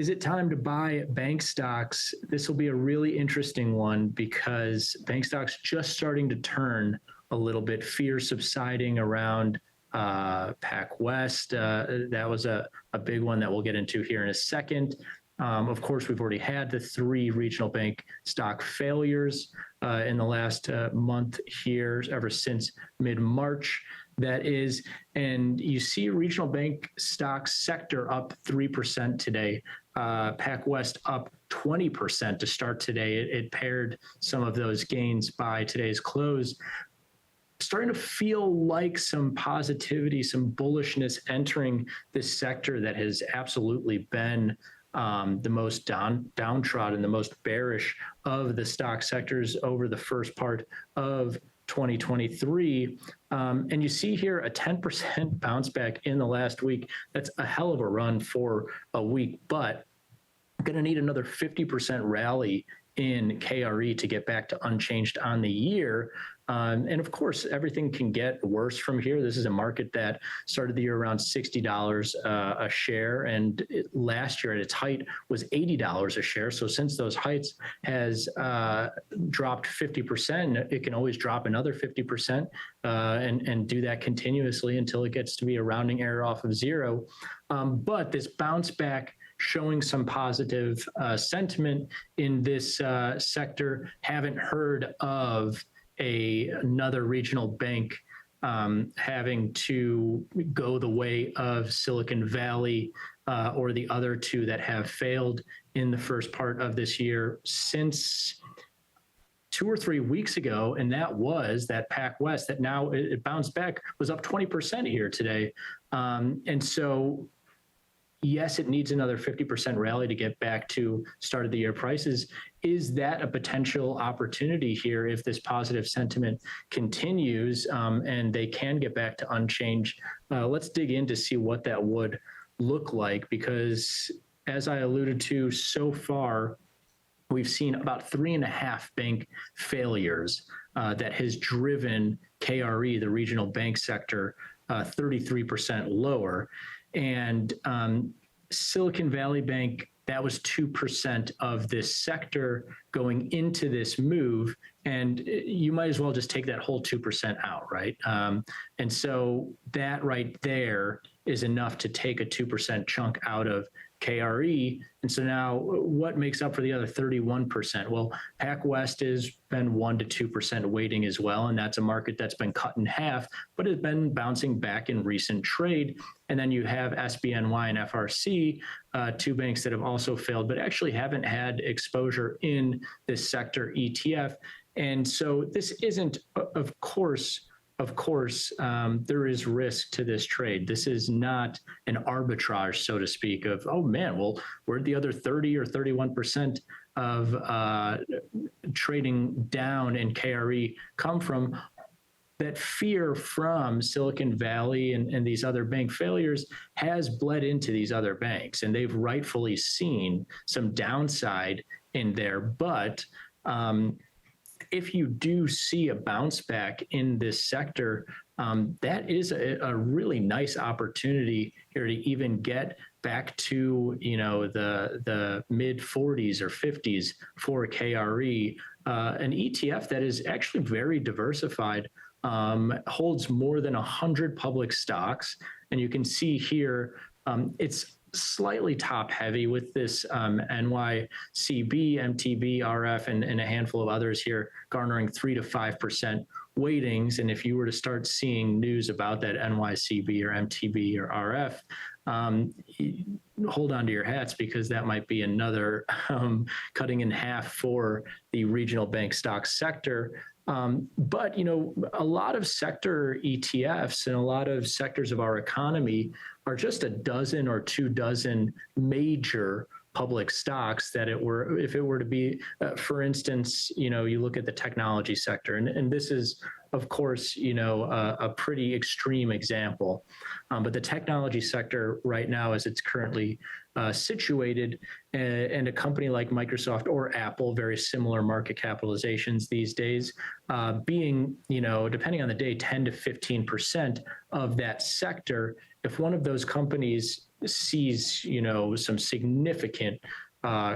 Is it time to buy bank stocks? This will be a really interesting one because bank stocks just starting to turn a little bit, fear subsiding around PacWest. That was a big one that we'll get into here in a second. Of course, we've already had the 3 regional bank stock failures in the last month here, ever since mid-March. That is, and you see regional bank stock sector up 3% today. PacWest up 20% to start today. It paired some of those gains by today's close. Starting to feel like some positivity, some bullishness entering this sector that has absolutely been the most downtrodden, the most bearish of the stock sectors over the first part of 2023. And you see here a 10% bounce back in the last week. That's a hell of a run for a week, but going to need another 50% rally in KRE to get back to unchanged on the year. And of course, everything can get worse from here. This is a market that started the year around $60 a share, and last year at its height was $80 a share. So since those heights has dropped 50%, it can always drop another 50% and do that continuously until it gets to be a rounding error off of zero. But this bounce back showing some positive sentiment in this sector. Haven't heard of another regional bank having to go the way of Silicon Valley or the other 2 that have failed in the first part of this year since 2 or 3 weeks ago, and that was that PacWest that now it bounced back, was up 20% here today. And so yes, it needs another 50% rally to get back to start of the year prices. Is that a potential opportunity here if this positive sentiment continues and they can get back to unchanged? Let's dig in to see what that would look like, because as I alluded to so far, we've seen about 3.5 bank failures that has driven KRE, the regional bank sector, 33% lower. And Silicon Valley Bank, that was 2% of this sector going into this move. And you might as well just take that whole 2% out, right? And so that right there is enough to take a 2% chunk out of KRE. And so now what makes up for the other 31%? Well, PacWest has been 1 to 2% weighting as well. And that's a market that's been cut in half, but has been bouncing back in recent trade. And then you have SBNY and FRC, 2 banks that have also failed, but actually haven't had exposure in this sector ETF. And so this isn't, of course, there is risk to this trade. This is not an arbitrage, so to speak, of, oh man, well, where'd the other 30 or 31% of trading down in KRE come from? That fear from Silicon Valley and these other bank failures has bled into these other banks, and they've rightfully seen some downside in there. But if you do see a bounce back in this sector, that is a really nice opportunity here to even get back to, you know, the mid 40s or 50s for KRE, an ETF that is actually very diversified, holds more than 100 public stocks. And you can see here, it's slightly top heavy with this NYCB, MTB, RF, and a handful of others here garnering 3 to 5% weightings. And if you were to start seeing news about that NYCB or MTB or RF, hold on to your hats, because that might be another cutting in half for the regional bank stock sector. But, you know, a lot of sector ETFs and a lot of sectors of our economy are just a dozen or 2 dozen major public stocks that if it were to be, for instance, you know, you look at the technology sector, and this is, of course, you know, a pretty extreme example, but the technology sector right now, as it's currently situated, and a company like Microsoft or Apple, very similar market capitalizations these days, being, you know, depending on the day, 10 to 15% of that sector. If one of those companies sees, some significant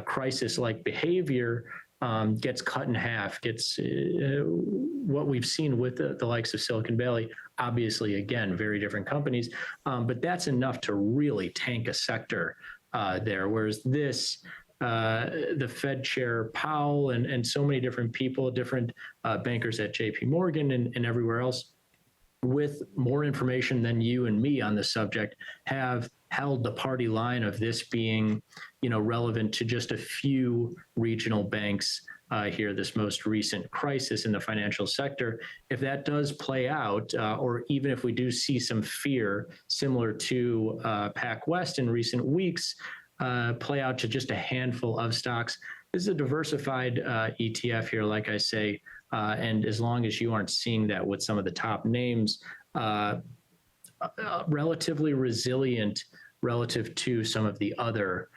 crisis-like behavior, gets cut in half, gets what we've seen with the likes of Silicon Valley. Obviously, again, very different companies, but that's enough to really tank a sector there. Whereas this, the Fed Chair Powell and so many different people, different bankers at JP Morgan and everywhere else, with more information than you and me on the subject, have held the party line of this being, relevant to just a few regional banks here, this most recent crisis in the financial sector. If that does play out, or even if we do see some fear similar to PacWest in recent weeks, play out to just a handful of stocks, this is a diversified ETF here, like I say, and as long as you aren't seeing that with some of the top names, relatively resilient relative to some of the other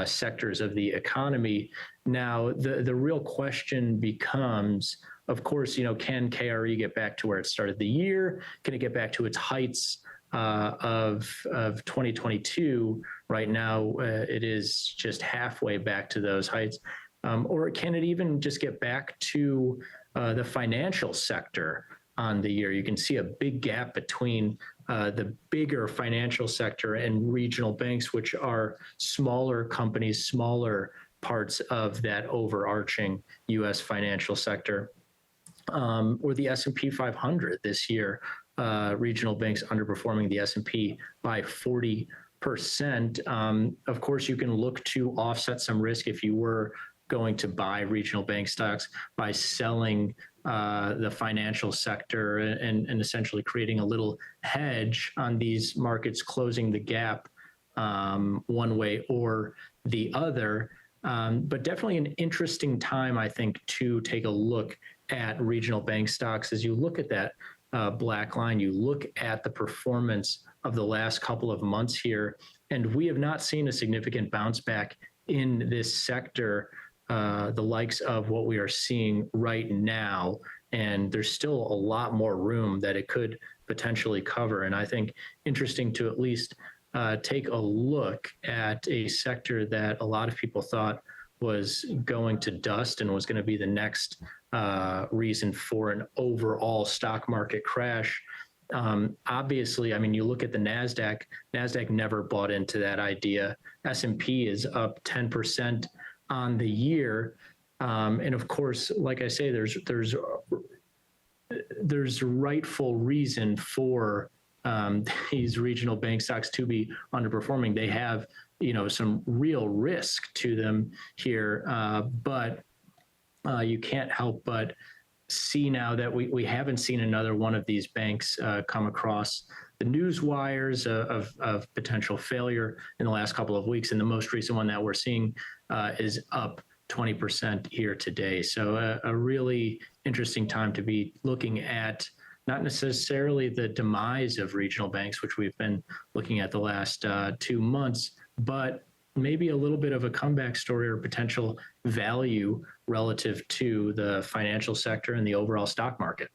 sectors of the economy. Now, the real question becomes, of course, can KRE get back to where it started the year? Can it get back to its heights of 2022? Right now, it is just halfway back to those heights. Or can it even just get back to the financial sector on the year? You can see a big gap between the bigger financial sector and regional banks, which are smaller companies, smaller parts of that overarching U.S. financial sector. Or the S&P 500 this year, regional banks underperforming the S&P by 40%. Of course, you can look to offset some risk if you were going to buy regional bank stocks by selling the financial sector and essentially creating a little hedge on these markets, closing the gap one way or the other. But definitely an interesting time, I think, to take a look at regional bank stocks. As you look at that black line, you look at the performance of the last couple of months here, and we have not seen a significant bounce back in this sector, the likes of what we are seeing right now. And there's still a lot more room that it could potentially cover. And I think interesting to at least take a look at a sector that a lot of people thought was going to dust and was going to be the next reason for an overall stock market crash. Obviously, I mean, you look at the NASDAQ never bought into that idea. S&P is up 10% on the year. And of course, like I say, there's rightful reason for these regional bank stocks to be underperforming. They have, some real risk to them here, but you can't help but see now that we haven't seen another one of these banks come across the news wires of potential failure in the last couple of weeks. And the most recent one that we're seeing is up 20% here today. So a really interesting time to be looking at not necessarily the demise of regional banks, which we've been looking at the last 2 months, but maybe a little bit of a comeback story or potential value relative to the financial sector and the overall stock market.